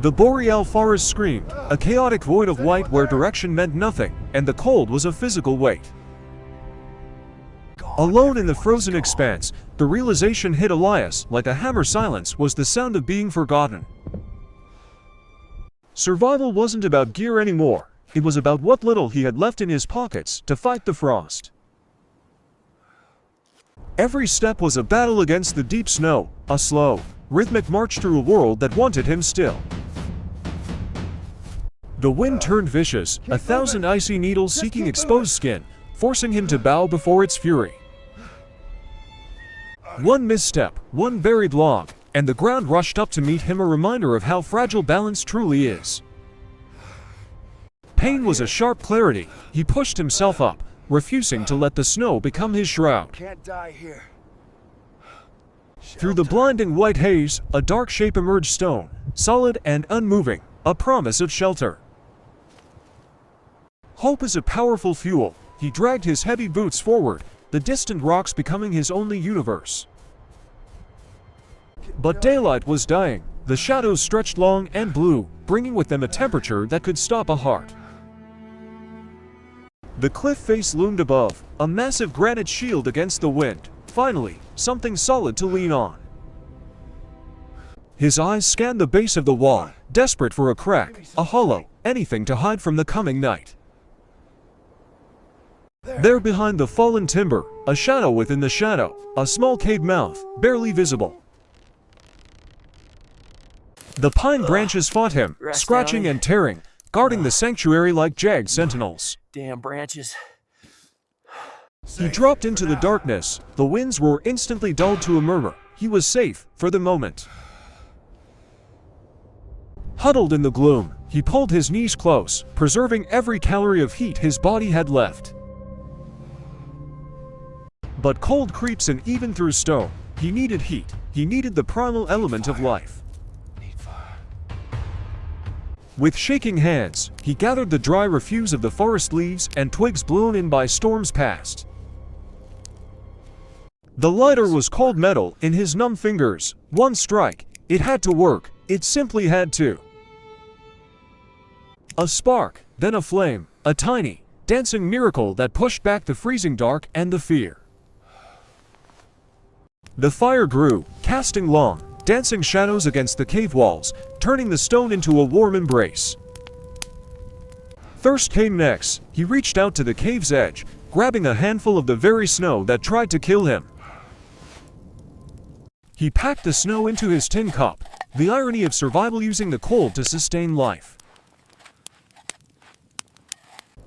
The boreal forest screamed, a chaotic void of white where direction meant nothing, and the cold was a physical weight. Alone in the frozen expanse, the realization hit Elias like a hammer. Silence was the sound of being forgotten. Survival wasn't about gear anymore. It was about what little he had left in his pockets to fight the frost. Every step was a battle against the deep snow, a slow, rhythmic march through a world that wanted him still. The wind turned vicious, 1,000 icy needles seeking exposed skin, forcing him to bow before its fury. One misstep, one buried log, and the ground rushed up to meet him, a reminder of how fragile balance truly is. Pain was a sharp clarity. He pushed himself up, refusing to let the snow become his shroud. Can't die here. Through the blinding white haze, a dark shape emerged, stone, solid and unmoving, a promise of shelter. Hope is a powerful fuel. He dragged his heavy boots forward, the distant rocks becoming his only universe. But daylight was dying. The shadows stretched long and blue, bringing with them a temperature that could stop a heart. The cliff face loomed above, a massive granite shield against the wind. Finally, something solid to lean on. His eyes scanned the base of the wall, desperate for a crack, a hollow, anything to hide from the coming night. There behind the fallen timber, a shadow within the shadow, a small cave mouth, barely visible. The pine branches fought him, scratching and tearing, guarding the sanctuary like jagged sentinels. Damn branches. He dropped into the darkness, the wind's roar instantly dulled to a murmur. He was safe, for the moment. Huddled in the gloom, he pulled his knees close, preserving every calorie of heat his body had left. But cold creeps in even through stone. He needed heat. He needed the primal element of life. With shaking hands, he gathered the dry refuse of the forest leaves and twigs blown in by storms past. The lighter was cold metal in his numb fingers. One strike. It had to work. It simply had to. A spark, then a flame, a tiny, dancing miracle that pushed back the freezing dark and the fear. The fire grew, casting long, dancing shadows against the cave walls, turning the stone into a warm embrace. Thirst came next. He reached out to the cave's edge, grabbing a handful of the very snow that tried to kill him. He packed the snow into his tin cup, the irony of survival using the cold to sustain life.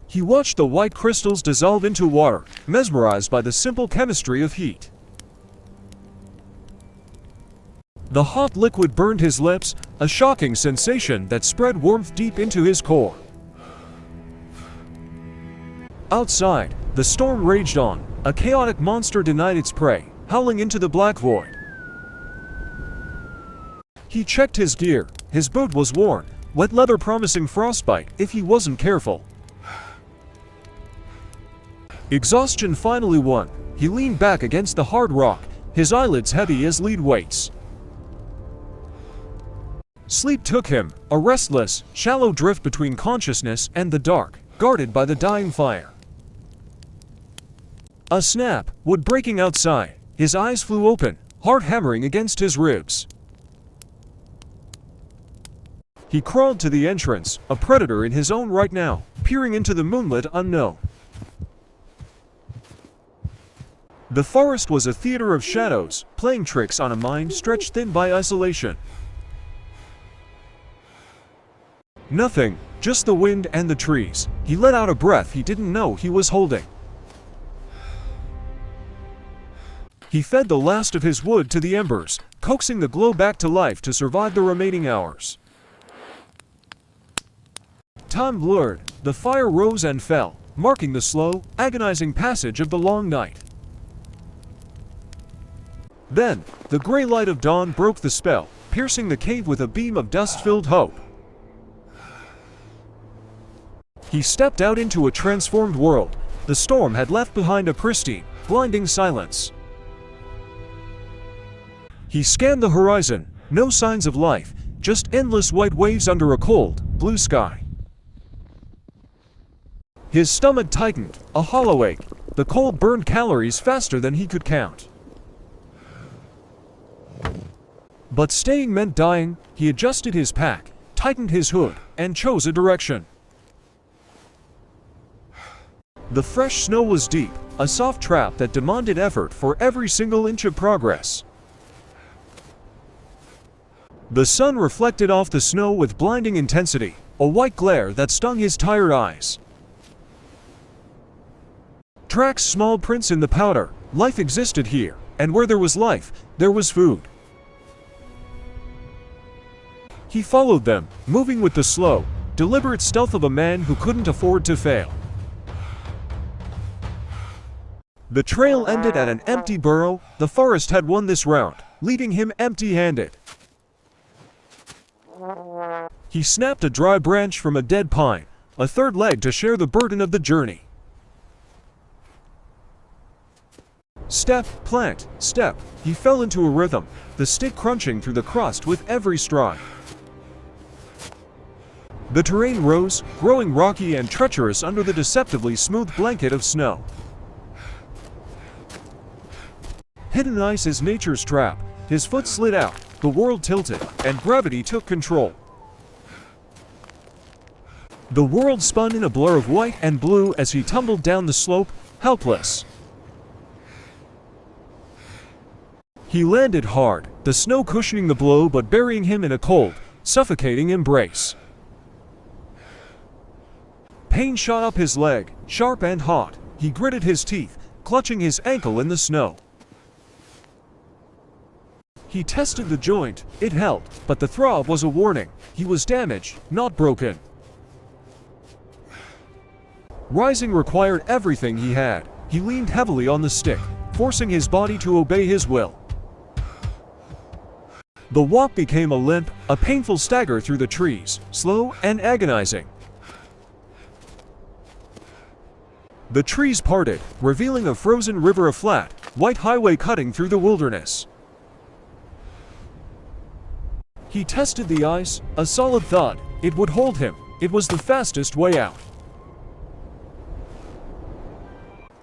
He watched the white crystals dissolve into water, mesmerized by the simple chemistry of heat. The hot liquid burned his lips, a shocking sensation that spread warmth deep into his core. Outside, the storm raged on. A chaotic monster denied its prey, howling into the black void. He checked his gear. His boot was worn, wet leather promising frostbite if he wasn't careful. Exhaustion finally won. He leaned back against the hard rock, his eyelids heavy as lead weights. Sleep took him, a restless, shallow drift between consciousness and the dark, guarded by the dying fire. A snap, wood breaking outside. His eyes flew open, heart hammering against his ribs. He crawled to the entrance, a predator in his own right now, peering into the moonlit unknown. The forest was a theater of shadows, playing tricks on a mind stretched thin by isolation. Nothing, just the wind and the trees. He let out a breath he didn't know he was holding. He fed the last of his wood to the embers, coaxing the glow back to life to survive the remaining hours. Time blurred, the fire rose and fell, marking the slow, agonizing passage of the long night. Then, the gray light of dawn broke the spell, piercing the cave with a beam of dust-filled hope. He stepped out into a transformed world. The storm had left behind a pristine, blinding silence. He scanned the horizon, no signs of life, just endless white waves under a cold, blue sky. His stomach tightened, a hollow ache. The cold burned calories faster than he could count. But staying meant dying. He adjusted his pack, tightened his hood, and chose a direction. The fresh snow was deep, a soft trap that demanded effort for every single inch of progress. The sun reflected off the snow with blinding intensity, a white glare that stung his tired eyes. Tracks, small prints in the powder. Life existed here, and where there was life, there was food. He followed them, moving with the slow, deliberate stealth of a man who couldn't afford to fail. The trail ended at an empty burrow. The forest had won this round, leaving him empty-handed. He snapped a dry branch from a dead pine, a third leg to share the burden of the journey. Step, plant, step. He fell into a rhythm, the stick crunching through the crust with every stride. The terrain rose, growing rocky and treacherous under the deceptively smooth blanket of snow. Hidden ice is nature's trap. His foot slid out, the world tilted, and gravity took control. The world spun in a blur of white and blue as he tumbled down the slope, helpless. He landed hard, the snow cushioning the blow but burying him in a cold, suffocating embrace. Pain shot up his leg, sharp and hot. He gritted his teeth, clutching his ankle in the snow. He tested the joint. It held, but the throb was a warning. He was damaged, not broken. Rising required everything he had. He leaned heavily on the stick, forcing his body to obey his will. The walk became a limp, a painful stagger through the trees, slow and agonizing. The trees parted, revealing a frozen river, a flat, white highway cutting through the wilderness. He tested the ice, a solid thud. It would hold him. It was the fastest way out.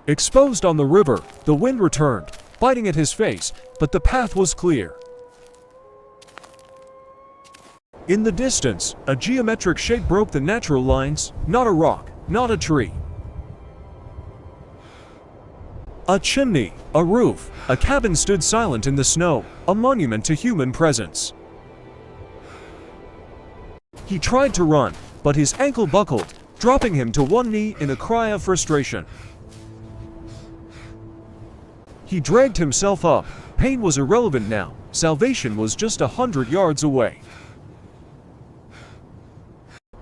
Exposed on the river, the wind returned, biting at his face, but the path was clear. In the distance, a geometric shape broke the natural lines, not a rock, not a tree. A chimney, a roof, a cabin stood silent in the snow, a monument to human presence. He tried to run, but his ankle buckled, dropping him to one knee in a cry of frustration. He dragged himself up. Pain was irrelevant now. Salvation was just 100 yards away.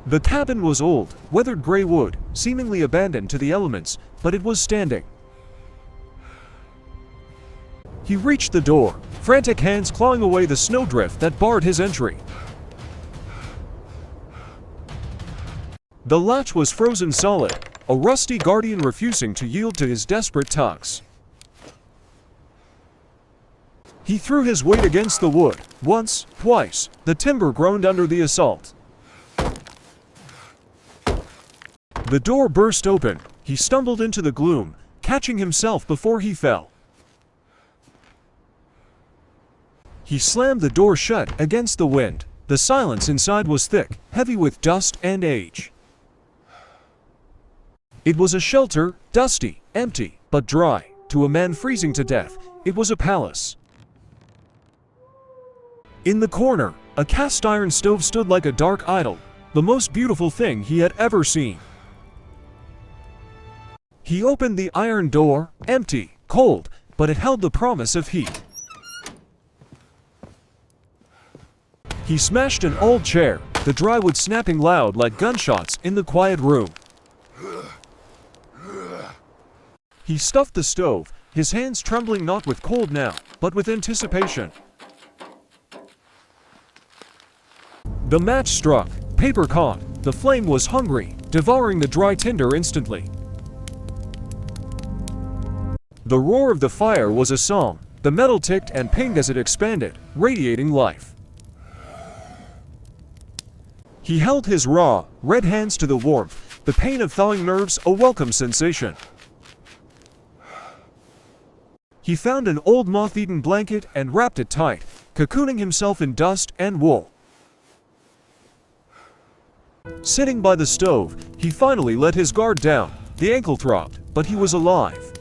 The cabin was old, weathered gray wood, seemingly abandoned to the elements, but it was standing. He reached the door, frantic hands clawing away the snowdrift that barred his entry. The latch was frozen solid, a rusty guardian refusing to yield to his desperate tugs. He threw his weight against the wood. Once, twice, the timber groaned under the assault. The door burst open. He stumbled into the gloom, catching himself before he fell. He slammed the door shut against the wind. The silence inside was thick, heavy with dust and age. It was a shelter, dusty, empty, but dry. To a man freezing to death, it was a palace. In the corner, a cast iron stove stood like a dark idol, the most beautiful thing he had ever seen. He opened the iron door, empty, cold, but it held the promise of heat. He smashed an old chair, the drywood snapping loud like gunshots in the quiet room. He stuffed the stove, his hands trembling not with cold now, but with anticipation. The match struck, paper caught, the flame was hungry, devouring the dry tinder instantly. The roar of the fire was a song, the metal ticked and pinged as it expanded, radiating life. He held his raw, red hands to the warmth, the pain of thawing nerves a welcome sensation. He found an old moth-eaten blanket and wrapped it tight, cocooning himself in dust and wool. Sitting by the stove, he finally let his guard down. The ankle throbbed, but he was alive.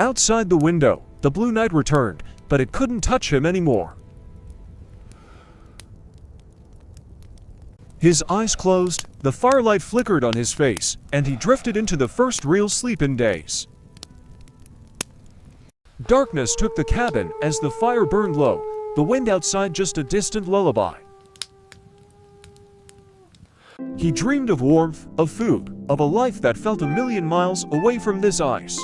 Outside the window, the blue night returned, but it couldn't touch him anymore. His eyes closed, the firelight flickered on his face, and he drifted into the first real sleep in days. Darkness took the cabin as the fire burned low, the wind outside just a distant lullaby. He dreamed of warmth, of food, of a life that felt a million miles away from this ice.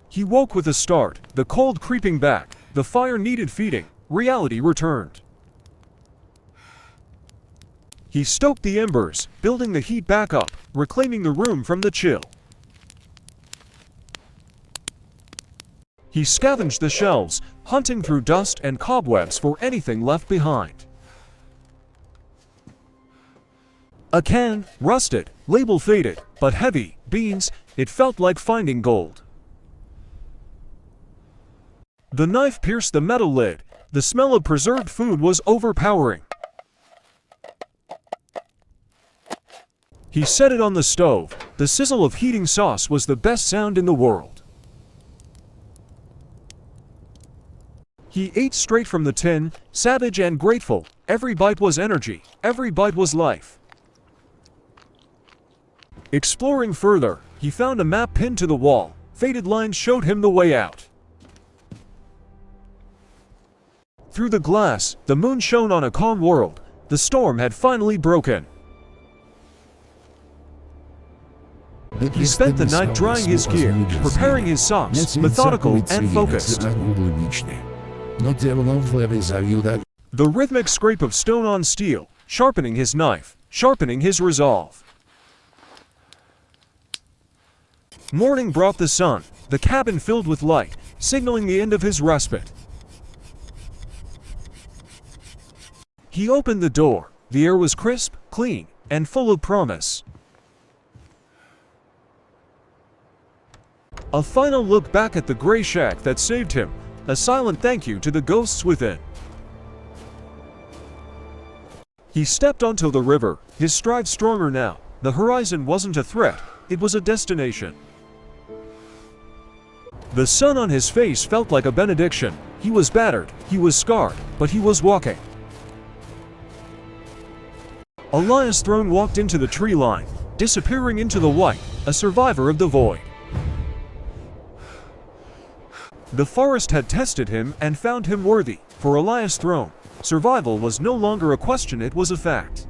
He woke with a start, the cold creeping back, the fire needed feeding, reality returned. He stoked the embers, building the heat back up, reclaiming the room from the chill. He scavenged the shelves, hunting through dust and cobwebs for anything left behind. A can, rusted, label faded, but heavy, beans, it felt like finding gold. The knife pierced the metal lid. The smell of preserved food was overpowering. He set it on the stove. The sizzle of heating sauce was the best sound in the world. He ate straight from the tin, savage and grateful. Every bite was energy, every bite was life. Exploring further, he found a map pinned to the wall. Faded lines showed him the way out. Through the glass, the moon shone on a calm world. The storm had finally broken. He spent the night drying his gear, preparing his socks, methodical and focused. The rhythmic scrape of stone on steel, sharpening his knife, sharpening his resolve. Morning brought the sun, the cabin filled with light, signaling the end of his respite. He opened the door. The air was crisp, clean, and full of promise. A final look back at the gray shack that saved him, a silent thank you to the ghosts within. He stepped onto the river, his stride stronger now. The horizon wasn't a threat, it was a destination. The sun on his face felt like a benediction. He was battered, he was scarred, but he was walking. Elias Throne walked into the tree line, disappearing into the white, a survivor of the void. The forest had tested him and found him worthy. For Elias Throne, survival was no longer a question, it was a fact.